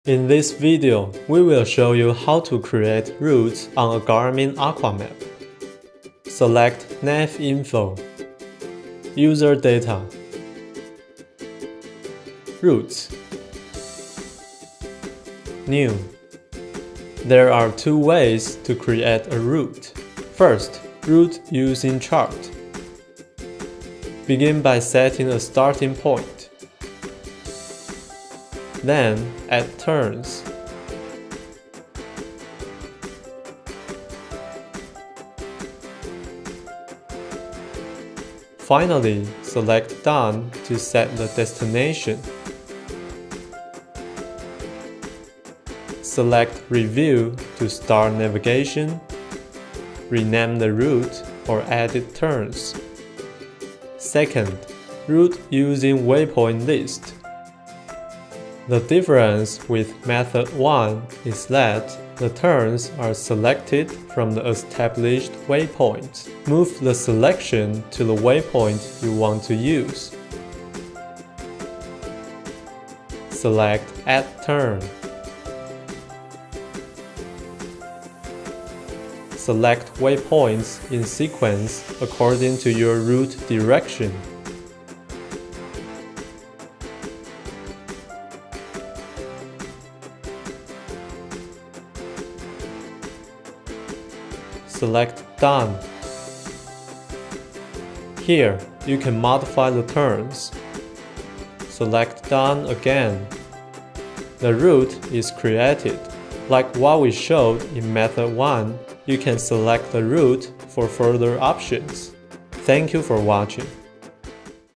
In this video, we will show you how to create routes on a Garmin AQUAMAP. Select Nav Info, User Data, Routes, New. There are two ways to create a route. First, route using chart. Begin by setting a starting point. Then add turns. Finally, select Done to set the destination. Select Review to start navigation, rename the route or edit turns. Second, route using Waypoint list. The difference with method 1 is that the turns are selected from the established waypoint. Move the selection to the waypoint you want to use. Select Add Turn. Select waypoints in sequence according to your route direction. Select Done. Here, you can modify the turns. Select Done again. The route is created. Like what we showed in method 1, you can select the route for further options. Thank you for watching.